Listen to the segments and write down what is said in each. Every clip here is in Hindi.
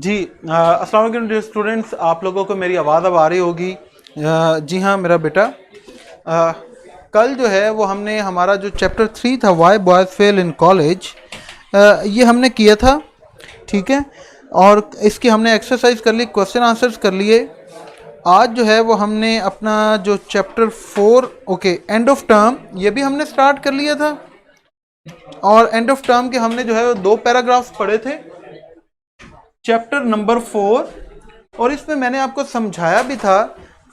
जी अस्सलाम वालेकुम डियर स्टूडेंट्स, आप लोगों को मेरी आवाज़ अब आ रही होगी। जी हाँ मेरा बेटा, कल जो है वो हमने हमारा जो चैप्टर 3 था why boys fail in college, ये हमने किया था, ठीक है। और इसकी हमने एक्सरसाइज कर ली, क्वेश्चन आंसर्स कर लिए। आज जो है वो हमने अपना जो chapter 4 okay end of term, ये भी हमने स्टार्ट कर लिया था। और एंड ऑफ टर्म के हमने जो है वो 2 पैराग्राफ्स पढ़े थे, चैप्टर नंबर 4। और इसमें मैंने आपको समझाया भी था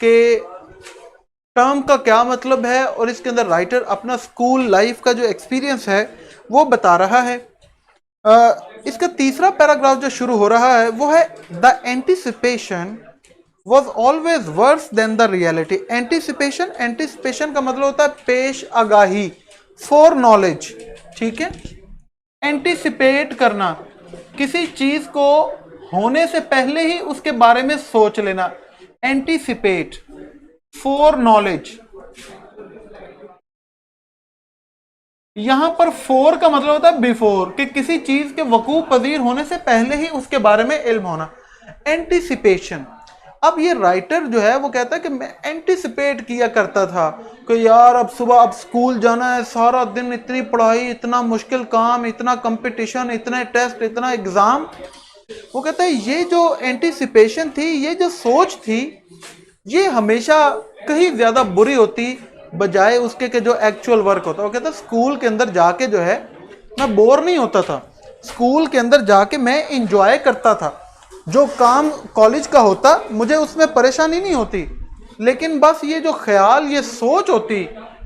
कि टर्म का क्या मतलब है, और इसके अंदर राइटर अपना स्कूल लाइफ का जो एक्सपीरियंस है वो बता रहा है। इसका तीसरा पैराग्राफ जो शुरू हो रहा है वो है the anticipation was always worse than the reality. Anticipation का मतलब होता है पेश आगाही, फॉर नॉलेज, ठीक है। एंटिसिपेट करना, किसी चीज को होने से पहले ही उसके बारे में सोच लेना। Anticipate, for knowledge. यहां पर फॉर का मतलब होता है बिफोर, कि किसी चीज के वकूअ पजीर होने से पहले ही उसके बारे में इल्म होना। एंटिसिपेशन। अब ये राइटर जो है वो कहता है कि मैं एंटिसिपेट किया करता था कि यार अब सुबह अब स्कूल जाना है, सारा दिन इतनी पढ़ाई, इतना मुश्किल काम, इतना कंपटीशन, इतने टेस्ट, इतना एग्जाम। वो कहता है ये जो एंटिसिपेशन थी, ये जो सोच थी, ये हमेशा कहीं ज्यादा बुरी होती बजाय उसके के जो एक्चुअल वर्क होता। वो कहता है स्कूल के अंदर जाके जो है मैं बोर नहीं होता था, स्कूल के अंदर जाके मैं इंजॉय करता था। जो काम कॉलेज का होता मुझे उसमें परेशानी नहीं होती, लेकिन बस ये जो ख्याल, ये सोच होती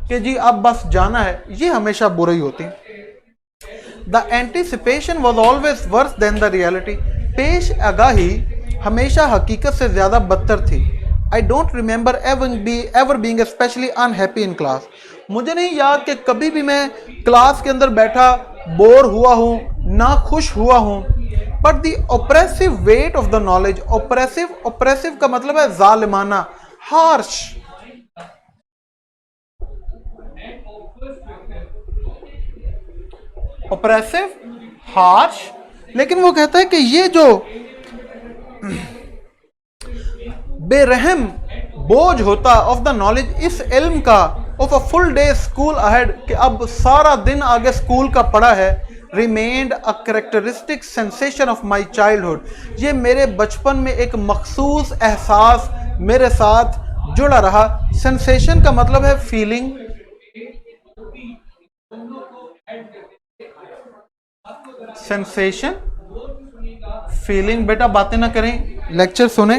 कि जी अब बस जाना है, ये हमेशा बुरी होती। The anticipation was always worse than the reality. पेश आगाही हमेशा हकीकत से ज्यादा बदतर थी। I don't remember ever being specially unhappy in class. मुझे नहीं याद कि कभी भी मैं क्लास के अंदर बैठा बोर हुआ हूँ, ना खुश हुआ हूँ। But the oppressive weight of the knowledge, oppressive का मतलब है जालिमाना, हार्श। Oppressive, harsh. लेकिन वो कहता है कि ये जो बेरहम बोझ होता ऑफ द नॉलेज, इस इल्म का, of a full day school ahead, कि अब सारा दिन आगे स्कूल का पड़ा है। Remained a characteristic sensation of my childhood. ये मेरे बचपन में एक मखसूस एहसास मेरे साथ जुड़ा रहा। सेंसेशन का मतलब है फीलिंग। Sensation, feeling. बेटा बातें ना करें, लेक्चर सुने।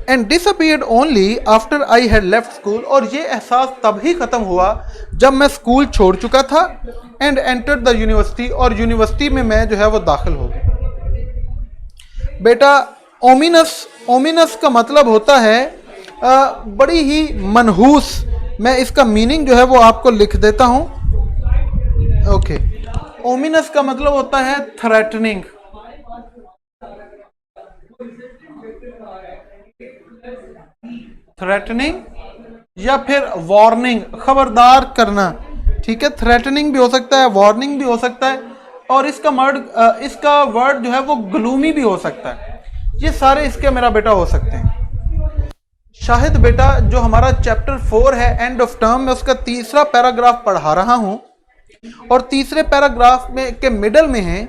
And disappeared only after I had left school. और ये एहसास तब ही खत्म हुआ जब मैं स्कूल छोड़ चुका था। And entered the university. और यूनिवर्सिटी में मैं जो है वो दाखिल हो गया। बेटा ओमिनस का मतलब होता है बड़ी ही मनहूस। मैं इसका मीनिंग जो है वो आपको लिख देता हूं। ओके, ओमिनस का मतलब होता है थ्रेटनिंग। थ्रेटनिंग या फिर वार्निंग, खबरदार करना, ठीक है। थ्रेटनिंग भी हो सकता है, वार्निंग भी हो सकता है, और इसका वर्ड जो है वो ग्लूमी भी हो सकता है। ये सारे इसके मेरा बेटा हो सकते हैं। शाहिद बेटा, जो हमारा चैप्टर 4 है एंड ऑफ टर्म में, उसका तीसरा पैराग्राफ पढ़ा रहा हूं। और तीसरे पैराग्राफ में के मिडल में है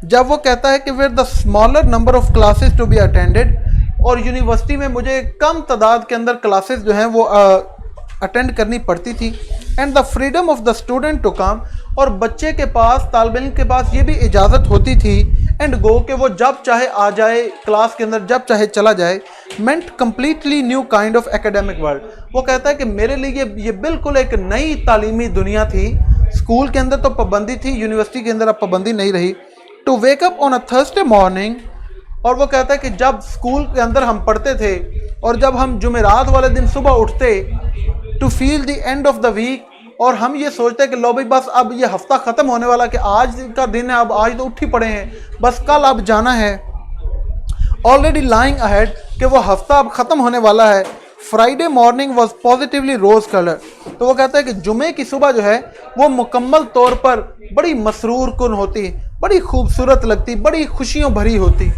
जब वो कहता है कि where the smaller number of classes to be attended. और यूनिवर्सिटी में मुझे कम तादाद के अंदर क्लासेस जो हैं वो अटेंड करनी पड़ती थी। And the freedom of the student to come. और बच्चे के पास, तालिब इल्म के पास ये भी इजाज़त होती थी एंड गो, कि वो जब चाहे आ जाए क्लास के अंदर, जब चाहे चला जाए। मेंट completely new kind of academic world. वो कहता है कि मेरे लिए ये बिल्कुल एक नई तालीमी दुनिया थी। स्कूल के अंदर तो पाबंदी थी, यूनिवर्सिटी के अंदर अब पाबंदी नहीं रही। To wake up on a Thursday morning. और वो कहता है कि जब स्कूल के अंदर हम पढ़ते थे और जब हम जुमेरात वाले दिन सुबह उठते, to feel the end of the week. और हम ये सोचते हैं कि लो भाई बस अब ये हफ्ता ख़त्म होने वाला, कि आज का दिन है, अब आज तो उठ ही पड़े हैं, बस कल अब जाना है। ऑलरेडी लाइंग अहेड, कि वो हफ्ता अब ख़त्म होने वाला है। Friday morning was positively rose colour. तो वो कहता है कि जुमे की सुबह जो है वो मुकम्मल तौर पर बड़ी मसरूर कुन होती है, बड़ी खूबसूरत लगती, बड़ी खुशियों भरी होती।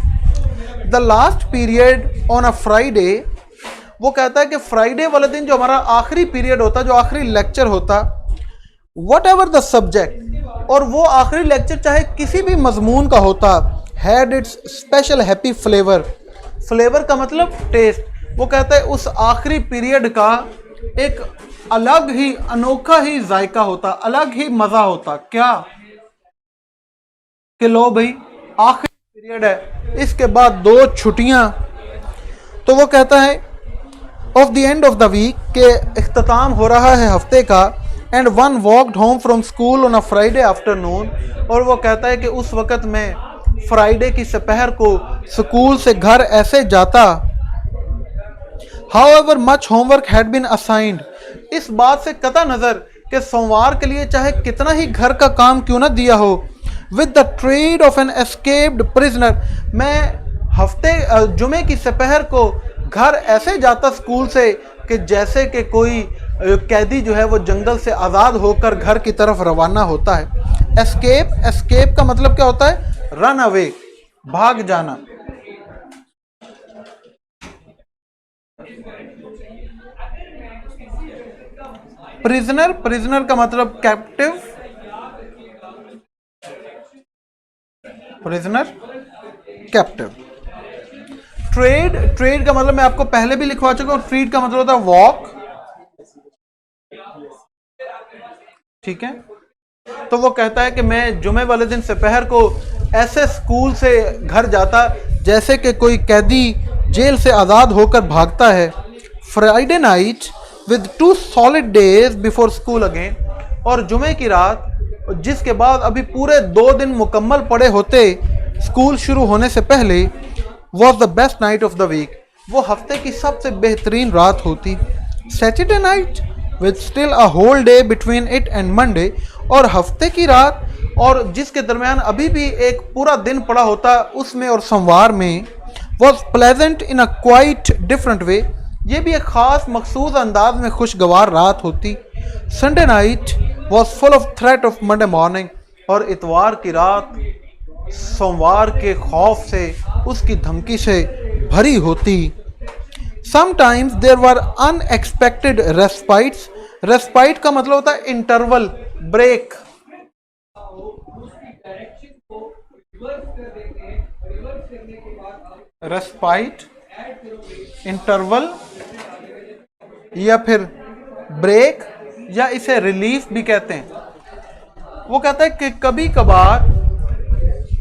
The last period on a Friday, वो कहता है कि फ्राइडे वाले दिन जो हमारा आखिरी पीरियड होता, जो आखिरी लेक्चर होता, वट एवर द सब्जेक्ट, और वो आखिरी लेक्चर चाहे किसी भी मजमून का होता, had it's special happy flavour. Flavour का मतलब टेस्ट। वो कहता है उस आखिरी पीरियड का एक अलग ही अनोखा ही जायका होता, अलग ही मजा होता। क्या कि लो भाई आखिरी पीरियड है, इसके बाद 2 छुट्टियां। तो वो कहता है of the end of the week, के इख्तिताम हो रहा है हफ्ते का। And one walked home from school on a Friday afternoon, और वो कहता है कि उस वक़्त मैं फ्राइडे की दोपहर को स्कूल से घर ऐसे जाता। However much homework had been assigned, इस बात से कता नज़र कि सोमवार के लिए चाहे कितना ही घर का काम क्यों ना दिया हो, with the tread of an escaped prisoner, मैं जुमे की दोपहर को घर ऐसे जाता स्कूल से कि जैसे कि कोई कैदी जो है वो जंगल से आज़ाद होकर घर की तरफ रवाना होता है। एस्केप का मतलब क्या होता है? रन अवे, भाग जाना। प्रिजनर का मतलब कैप्टिव, प्रिजनर कैप्टिव। ट्रेड का मतलब मैं आपको पहले भी लिखवा चुका हूं, ट्रेड का मतलब होता है वॉक, ठीक है। तो वो कहता है कि मैं जुमे वाले दिन दोपहर को ऐसे स्कूल से घर जाता जैसे कि कोई कैदी जेल से आज़ाद होकर भागता है। Friday night with 2 solid days before school again, और जुमे की रात जिसके बाद अभी पूरे 2 दिन मुकम्मल पड़े होते स्कूल शुरू होने से पहले, was the best night of the week, वो हफ्ते की सबसे बेहतरीन रात होती। Saturday night with still a whole day between it and Monday, और हफ्ते की रात और जिसके दरमियान अभी भी एक पूरा दिन पड़ा होता उसमें और सोमवार में, was pleasant in a quite different way, ये भी एक ख़ास मखसूस अंदाज में खुशगवार रात होती। Sunday night was full of threat of Monday morning, और इतवार की रात सोमवार के खौफ से, उसकी धमकी से भरी होती। Sometimes there were unexpected respites, respite का मतलब होता है इंटरवल, ब्रेक। रेस्पाइट, इंटरवल या फिर ब्रेक, या इसे रिलीफ भी कहते हैं। वो कहता है कि कभी कभार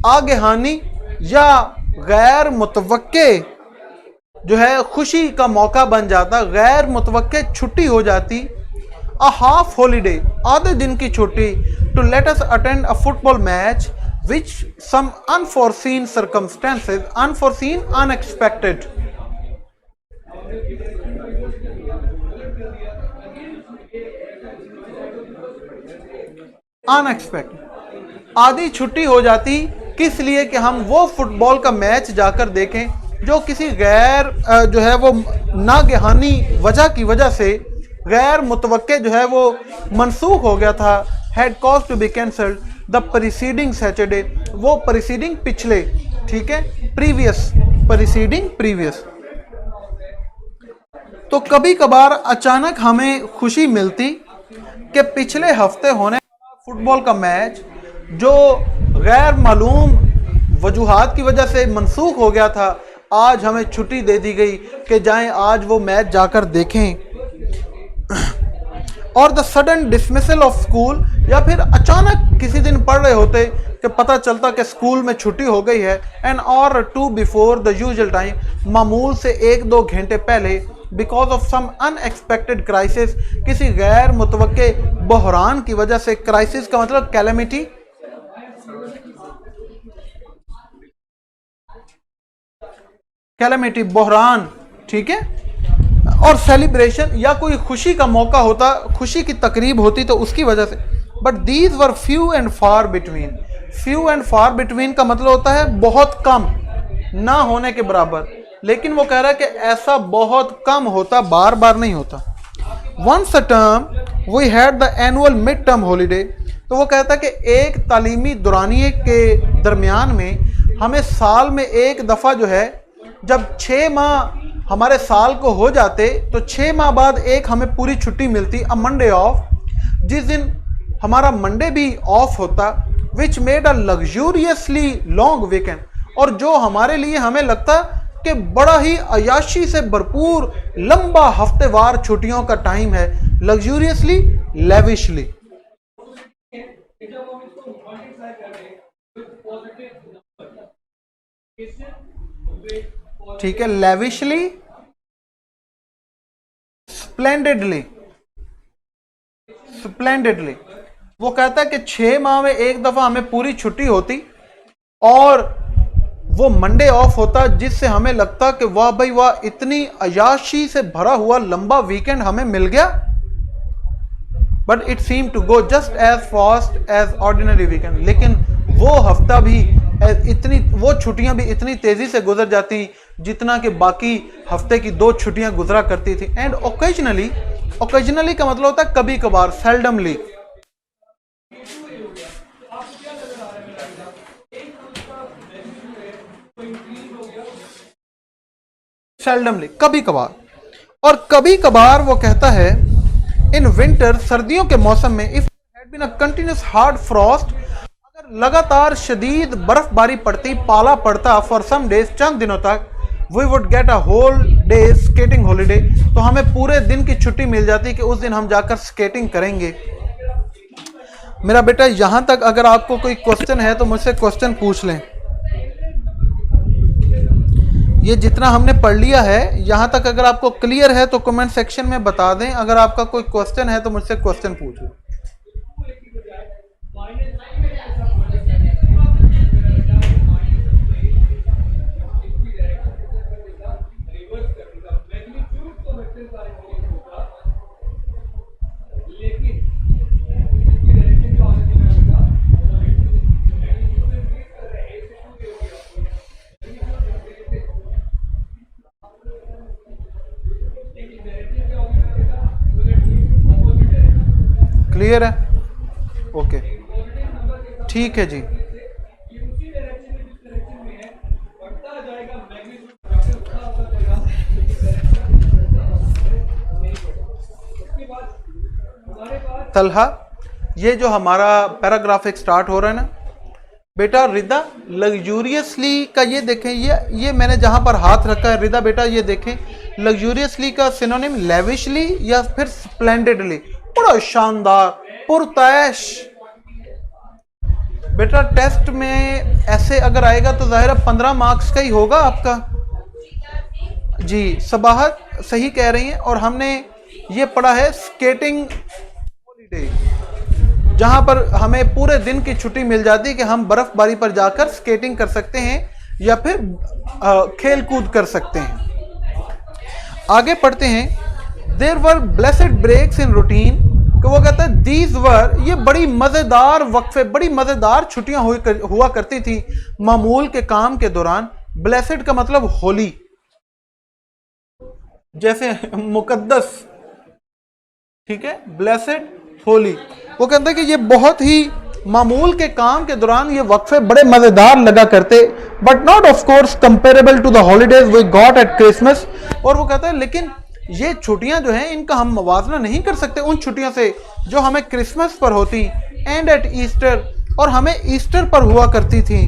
आगेहानी या गैर मुतवक्के जो है खुशी का मौका बन जाता, गैर मुतवक्के छुट्टी हो जाती। अ हाफ हॉलीडे, आधे दिन की छुट्टी, to let us attend a football match which some unforeseen circumstances, unforeseen unexpected. Unexpected, आधी छुट्टी हो जाती किस लिए कि हम वो फुटबॉल का मैच जाकर देखें जो किसी गैर जो है वो नागहानी वजह की वजह से, गैर मुतवक्के जो है वो मनसूख हो गया था। Had cause to be cancelled the preceding Saturday, वो प्रीसीडिंग पिछले, ठीक है, प्रीवियस, प्रीसीडिंग प्रीवियस। तो कभी कभार अचानक हमें खुशी मिलती कि पिछले हफ्ते होने वाला फुटबॉल का मैच जो गैर मालूम वजूहात की वजह से मनसूख हो गया था, आज हमें छुट्टी दे दी गई कि जाएं आज वो मैच जाकर देखें। और the sudden dismissal of school, या फिर अचानक किसी दिन पढ़ रहे होते कि पता चलता कि स्कूल में छुट्टी हो गई है, एन और 2 बिफोर द यूजुअल टाइम, मामूल से 1-2 घंटे पहले, because of some unexpected crisis, किसी गैर मुतवक्के बहरान की वजह से। क्राइसिस का मतलब कैलेमिटी, कैलेमिटी बहरान, ठीक है। और सेलिब्रेशन या कोई खुशी का मौका होता, खुशी की तकरीब होती तो उसकी वजह से। But these were few and far between, few and far between का मतलब होता है बहुत कम, ना होने के बराबर। लेकिन वो कह रहा है कि ऐसा बहुत कम होता, बार बार नहीं होता। Once a term we had the annual mid term holiday, तो वो कहता है कि एक तालीमी दौरानिए के दरमियान में हमें साल में एक दफ़ा जो है, जब 6 माह हमारे साल को हो जाते तो 6 माह बाद एक हमें पूरी छुट्टी मिलती, अ मंडे ऑफ, जिस दिन हमारा मंडे भी ऑफ होता, which made a लग्जूरियसली long weekend, और जो हमारे लिए हमें लगता कि बड़ा ही अयाशी से भरपूर लंबा हफ्तेवार छुट्टियों का टाइम है, लग्जूरियसली, लेविशली। ठीक है, लेविशली, स्प्लेंडेडली, स्प्लेंडेडली। वो कहता है कि 6 माह में एक दफा हमें पूरी छुट्टी होती और वो मंडे ऑफ होता, जिससे हमें लगता कि वाह भाई वाह, इतनी अयाशी से भरा हुआ लंबा वीकेंड हमें मिल गया। But it seem to go just as fast as ordinary weekend, लेकिन वो हफ्ता भी वो छुट्टियां भी इतनी तेजी से गुजर जाती जितना कि बाकी हफ्ते की 2 छुट्टियां गुजरा करती थी। एंड ओकेजनली, ओकेजनली का मतलब होता है कभी कभार, सेल्डमली। सेल्डमली, कभी कभार। और कभी कभार वो कहता है इन विंटर, सर्दियों के मौसम में, if had been a continuous hard frost, अगर लगातार शदीद बर्फबारी पड़ती, पाला पड़ता फॉर सम डेज, चंद दिनों तक, we would get a whole day skating holiday, तो हमें पूरे दिन की छुट्टी मिल जाती कि उस दिन हम जाकर स्केटिंग करेंगे। मेरा बेटा, यहां तक अगर आपको कोई क्वेश्चन है तो मुझसे क्वेश्चन पूछ लें। ये जितना हमने पढ़ लिया है यहां तक अगर आपको क्लियर है तो कमेंट सेक्शन में बता दें। अगर आपका कोई क्वेश्चन है तो मुझसे क्वेश्चन पूछो। क्लियर है? ओके, ठीक है जी। तलहा, ये जो हमारा पैराग्राफ एक स्टार्ट हो रहा है ना बेटा, रिदा, लग्जूरियसली का ये देखें, ये मैंने जहां पर हाथ रखा है रिदा बेटा, ये देखें, लग्जूरियसली का सिनोनिम लेविशली या फिर स्प्लेंडेडली, बड़ा शानदार, पुरतैश। बेटा टेस्ट में ऐसे अगर आएगा तो जाहिर है 15 मार्क्स का ही होगा आपका। जी, सबाहत सही कह रही हैं। और हमने ये पढ़ा है स्केटिंग हॉलीडे, जहां पर हमें पूरे दिन की छुट्टी मिल जाती है कि हम बर्फबारी पर जाकर स्केटिंग कर सकते हैं या फिर खेल कूद कर सकते हैं। आगे पढ़ते हैं। There were blessed breaks in routine, तो वो कहता है दीज वर, ये बड़ी मजेदार वक्फे, बड़ी मजेदार छुट्टियां हुआ करती थी मामूल के काम के दौरान। ब्लेसेड का मतलब होली, जैसे मुकद्दस, ठीक है, ब्लेसेड होली। वो कहता है कि ये बहुत ही मामूल के काम के दौरान ये वक्फे बड़े मजेदार लगा करते, but not of course comparable to the holidays we got at Christmas. और वो कहता है लेकिन ये छुट्टियां जो हैं इनका हम मवाजना नहीं कर सकते उन छुट्टियों से जो हमें क्रिसमस पर होती, एंड एट ईस्टर, और हमें ईस्टर पर हुआ करती थी।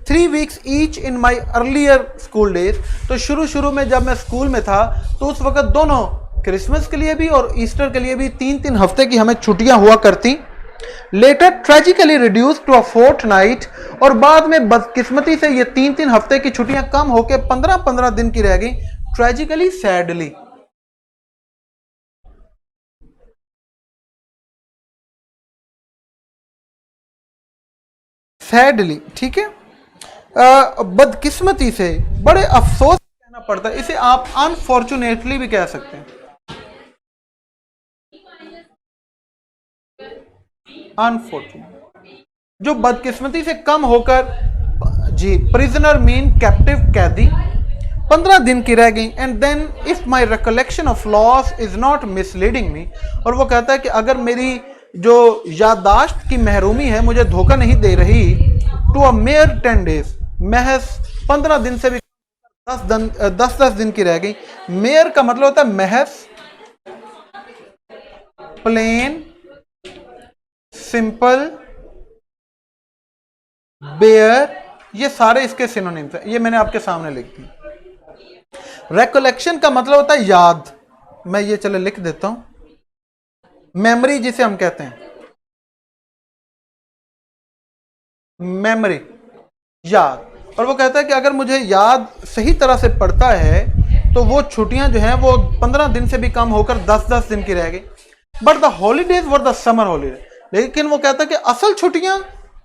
3 weeks each in my earlier school days, तो शुरू में जब मैं स्कूल में था तो उस वक्त दोनों क्रिसमस के लिए भी और ईस्टर के लिए भी 3-3 हफ्ते की हमें छुट्टियां हुआ करती। Later tragically reduce to a fortnight, और बाद में बदकिस्मती से ये 3-3 हफ्ते की छुट्टियां कम होकर 15-15 दिन की रह गई। Tragically, sadly. सैडली, ठीक है, बदकिस्मती से, बड़े अफसोस कहना पड़ता है, इसे आप अनफॉर्चुनेटली भी कह सकते हैं। अनफॉर्चुनेट, जो बदकिस्मती से कम होकर, जी, प्रिजनर मीन कैप्टिव, कैदी, 15 दिन की रह गई। And then if my recollection of loss is not misleading me, और वो कहता है कि अगर मेरी जो याददाश्त की महरूमी है मुझे धोखा नहीं दे रही। टू अ मेयर 10 days, महज 15 दिन से भी 10 दिन की रह गई। मेयर का मतलब होता है महज, प्लेन, सिंपल, बेयर, ये सारे इसके सिनोनिम्स हैं। ये मैंने आपके सामने लिख दी। रिकलेक्शन का मतलब होता है याद, मैं ये चले लिख देता हूं। मेमोरी जिसे हम कहते हैं, मेमोरी, याद। और वो कहता है कि अगर मुझे याद सही तरह से पड़ता है तो वो छुट्टियां जो हैं वो 15 दिन से भी कम होकर 10-10 दिन की रह गई। But the holidays were the summer holiday, लेकिन वो कहता है कि असल छुट्टियां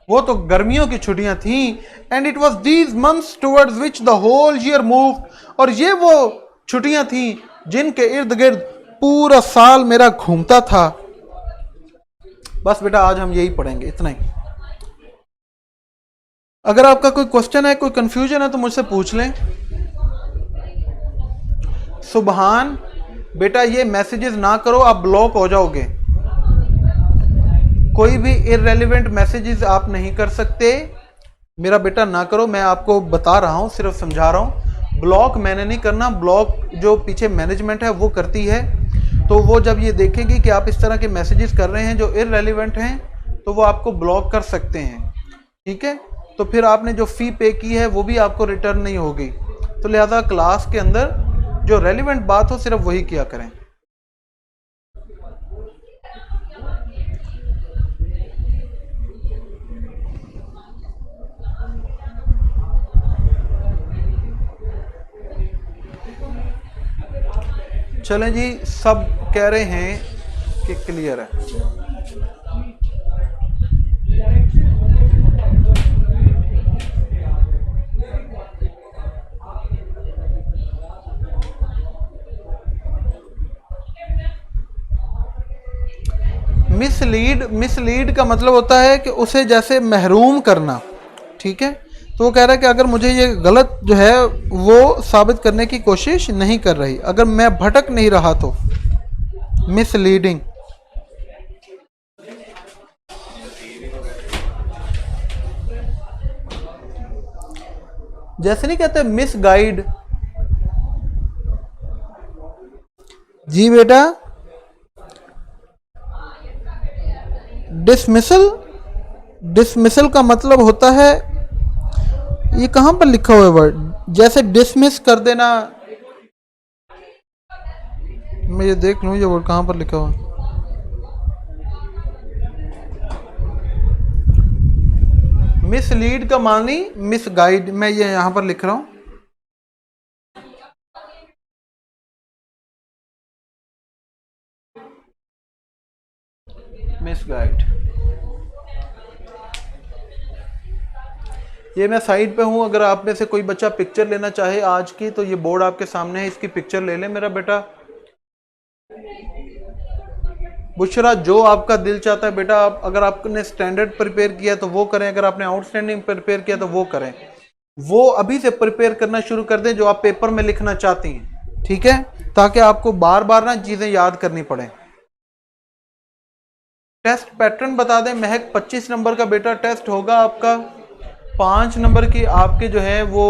वो तो गर्मियों की छुट्टियां थी। And it was these months towards which the whole year move, और ये वो छुट्टियां थी जिनके इर्द गिर्द पूरा साल मेरा घूमता था। बस बेटा आज हम यही पढ़ेंगे, इतना ही। अगर आपका कोई क्वेश्चन है, कोई कंफ्यूजन है तो मुझसे पूछ लें। सुबहान बेटा ये मैसेजेस ना करो, आप ब्लॉक हो जाओगे। कोई भी इररेलेवेंट मैसेजेस आप नहीं कर सकते, मेरा बेटा ना करो। मैं आपको बता रहा हूं, सिर्फ समझा रहा हूं। ब्लॉक मैंने नहीं करना, ब्लॉक जो पीछे मैनेजमेंट है वो करती है। तो वो जब ये देखेगी कि आप इस तरह के मैसेजेस कर रहे हैं जो इररेलेवेंट हैं तो वो आपको ब्लॉक कर सकते हैं, ठीक है। तो फिर आपने जो फ़ी पे की है वो भी आपको रिटर्न नहीं होगी। तो लिहाजा क्लास के अंदर जो रेलिवेंट बात हो सिर्फ वही किया करें। चलें जी, सब कह रहे हैं कि क्लियर है। मिसलीड का मतलब होता है कि उसे जैसे महरूम करना, ठीक है। तो वो कह रहा है कि अगर मुझे ये गलत जो है वो साबित करने की कोशिश नहीं कर रही, अगर मैं भटक नहीं रहा तो मिसलीडिंग। जैसे नहीं कहते मिस गाइड। जी बेटा, डिसमिसल का मतलब होता है, ये कहां पर लिखा हुआ है वर्ड, जैसे डिसमिस कर देना। मैं ये देख लूं ये वर्ड कहां पर लिखा हुआ। मिसलीड का मानी मिसगाइड, मैं ये यहां पर लिख रहा हूं। मिसगाइड, ये मैं साइड पे हूं। अगर आप में से कोई बच्चा पिक्चर लेना चाहे आज की, तो ये बोर्ड आपके सामने है, इसकी पिक्चर ले ले मेरा बेटा। बुशरा, जो आपका दिल चाहता है बेटा, आप अगर आपने स्टैंडर्ड प्रिपेयर किया तो वो करें, अगर आपने आउटस्टैंडिंग प्रिपेयर किया तो वो करें। वो अभी से प्रिपेयर करना शुरू कर दें जो आप पेपर में लिखना चाहती हैं, ठीक है, ताकि आपको बार बार ना चीजें याद करनी पड़े। टेस्ट पैटर्न बता दें महक। 25 नंबर का बेटा टेस्ट होगा आपका। 5 नंबर की आपके जो है वो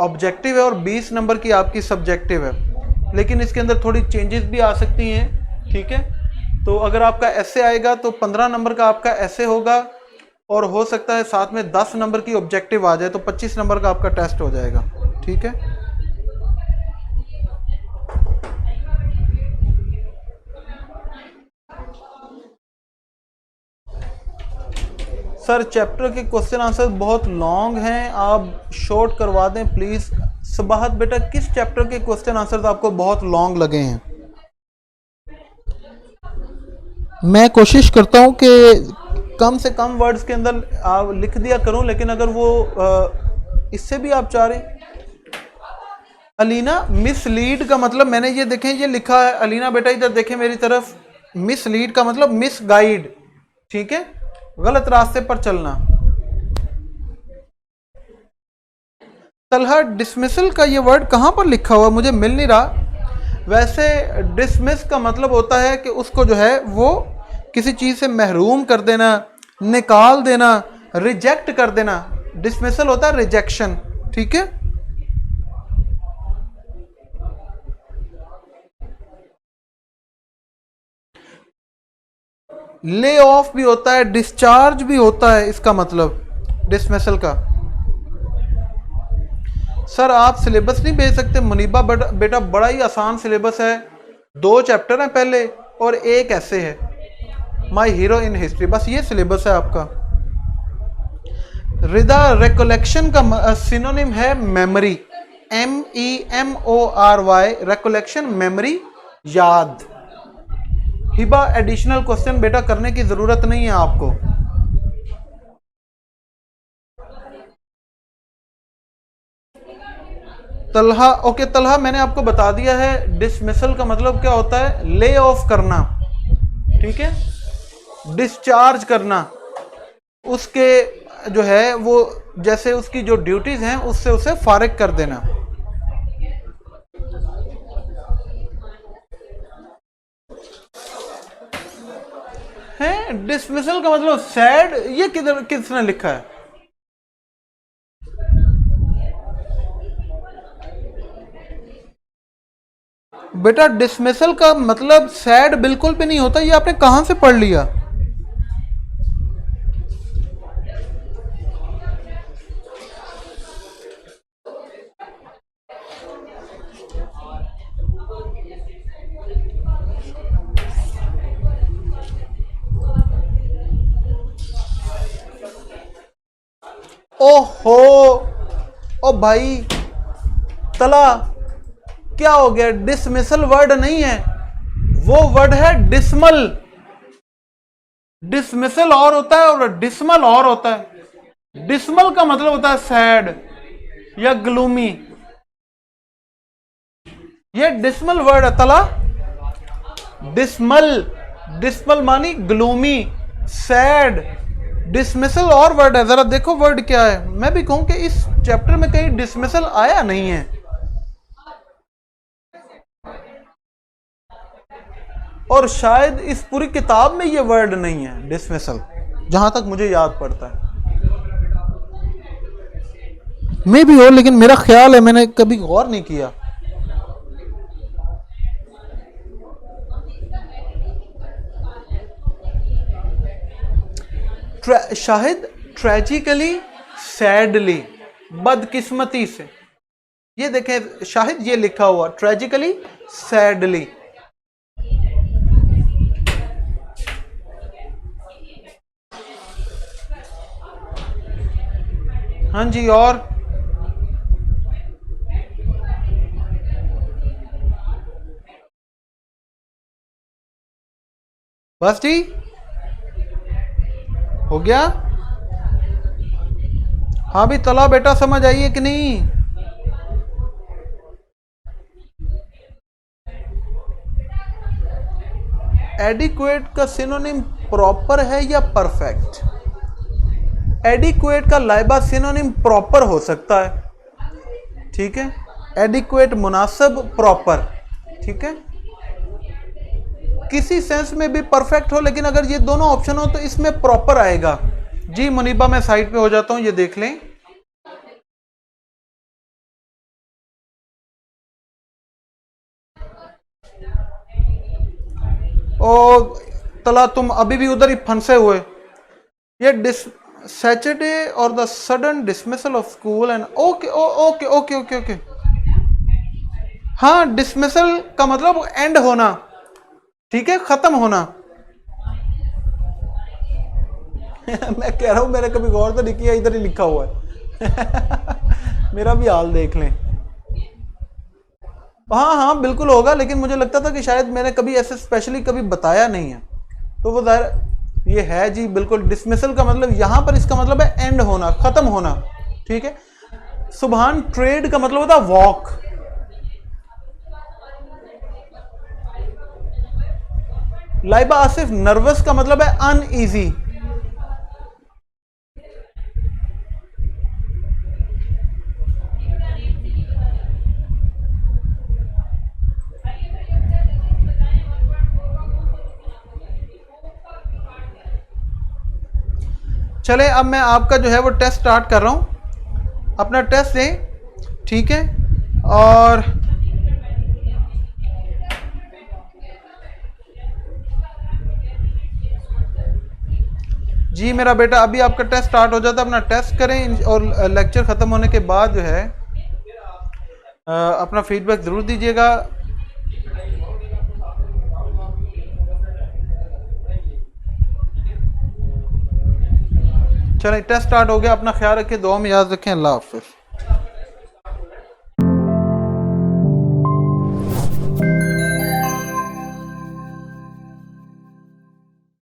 ऑब्जेक्टिव है और 20 नंबर की आपकी सब्जेक्टिव है, लेकिन इसके अंदर थोड़ी चेंजेस भी आ सकती हैं, ठीक है। तो अगर आपका ऐसे आएगा तो 15 नंबर का आपका ऐसे होगा, और हो सकता है साथ में 10 नंबर की ऑब्जेक्टिव आ जाए, तो 25 नंबर का आपका टेस्ट हो जाएगा, ठीक है। सर चैप्टर के क्वेश्चन आंसर बहुत लॉन्ग हैं, आप शॉर्ट करवा दें प्लीज। सबाहत बेटा, किस चैप्टर के क्वेश्चन आंसर आपको बहुत लॉन्ग लगे हैं? मैं कोशिश करता हूं कि कम से कम वर्ड्स के अंदर आप लिख दिया करूं, लेकिन अगर वो इससे भी आप चाह रहे। अलीना, मिसलीड का मतलब मैंने ये देखें ये लिखा है। अलीना बेटा इधर देखें मेरी तरफ। मिसलीड का मतलब मिस गाइड, ठीक है, गलत रास्ते पर चलना। तलहा, डिसमिसल का ये वर्ड कहां पर लिखा हुआ मुझे मिल नहीं रहा। वैसे डिसमिस का मतलब होता है कि उसको जो है वो किसी चीज से महरूम कर देना, निकाल देना, रिजेक्ट कर देना। डिसमिसल होता है रिजेक्शन, ठीक है। ले ऑफ भी होता है, डिस्चार्ज भी होता है, इसका मतलब डिसमिसल का। सर आप सिलेबस नहीं भेज सकते मुनीबा? बेटा बड़ा ही आसान सिलेबस है, 2 चैप्टर हैं पहले और एक ऐसे है, माई हीरो इन हिस्ट्री, बस ये सिलेबस है आपका। रिदा रिकलेक्शन का सिनोनिम है मेमोरी, MEMORY, रिकलेक्शन मेमोरी, याद। हिबा एडिशनल क्वेश्चन बेटा करने की जरूरत नहीं है आपको। तलहा, ओके तलहा मैंने आपको बता दिया है डिसमिसल का मतलब क्या होता है, ले ऑफ करना, ठीक है, डिस्चार्ज करना, उसके जो है वो जैसे उसकी जो ड्यूटीज हैं उससे उसे फारिग कर देना। है डिसमिसल का मतलब सैड, ये किधर किसने लिखा है? बेटा डिसमिसल का मतलब सैड बिल्कुल भी नहीं होता, ये आपने कहां से पढ़ लिया? ओहो, ओ भाई तला क्या हो गया? डिसमिसल वर्ड नहीं है, वो वर्ड है डिसमल। डिसमिसल और होता है और डिसमल और होता है। डिसमल का मतलब होता है सैड या ग्लूमी, ये डिसमल वर्ड है तला। डिसमल, डिसमल मानी ग्लूमी, सैड। डिसमिसल और वर्ड है, जरा देखो वर्ड क्या है। मैं भी कहूं कि इस चैप्टर में कहीं डिसमिसल आया नहीं है, और शायद इस पूरी किताब में ये वर्ड नहीं है डिसमिसल, जहां तक मुझे याद पड़ता है। मे भी हो, लेकिन मेरा ख्याल है, मैंने कभी गौर नहीं किया। शाहिद ट्रेजिकली, सैडली, बदकिस्मती से, ये देखें शाहिद ये लिखा हुआ ट्रेजिकली सैडली। हाँ जी, और बस जी हो गया। हाँ भी तला बेटा समझ आइए कि नहीं? एडिक्वेट का सिनोनिम प्रॉपर है या परफेक्ट? एडिक्वेट का लाइबा सिनोनिम प्रॉपर हो सकता है, ठीक है, एडिक्वेट मुनासिब, प्रॉपर, ठीक है, किसी सेंस में भी परफेक्ट हो, लेकिन अगर ये दोनों ऑप्शन हो तो इसमें प्रॉपर आएगा। जी मुनीबा मैं साइड पे हो जाता हूं, ये देख लें। ओ तला तुम अभी भी उधर ही फंसे हुए। ये सैटरडे और the sudden dismissal of school and okay okay okay okay okay. हाँ डिसमिसल का मतलब एंड होना, ठीक है, खत्म होना। मैं कह रहा हूं मैंने कभी गौर तो नहीं किया, इधर ही लिखा हुआ है। मेरा भी हाल देख लें। हाँ हाँ बिल्कुल होगा, लेकिन मुझे लगता था कि शायद मैंने कभी ऐसे स्पेशली कभी बताया नहीं है, तो वो जाहिर ये है जी बिल्कुल। डिसमिसल का मतलब यहां पर इसका मतलब है एंड होना, खत्म होना, ठीक है। सुबहान ट्रेड का मतलब होता है वॉक। लाइबा आसिफ नर्वस का मतलब है अनईजी। चले अब मैं आपका जो है वो टेस्ट स्टार्ट कर रहा हूँ, अपना टेस्ट दें, ठीक है। और जी मेरा बेटा अभी आपका टेस्ट स्टार्ट हो जाता है, अपना टेस्ट करें और लेक्चर ख़त्म होने के बाद जो है अपना फीडबैक ज़रूर दीजिएगा। चलें टेस्ट स्टार्ट हो गया, अपना ख्याल रखें, दुआ में याद रखें, अल्लाह हाफ़िज़।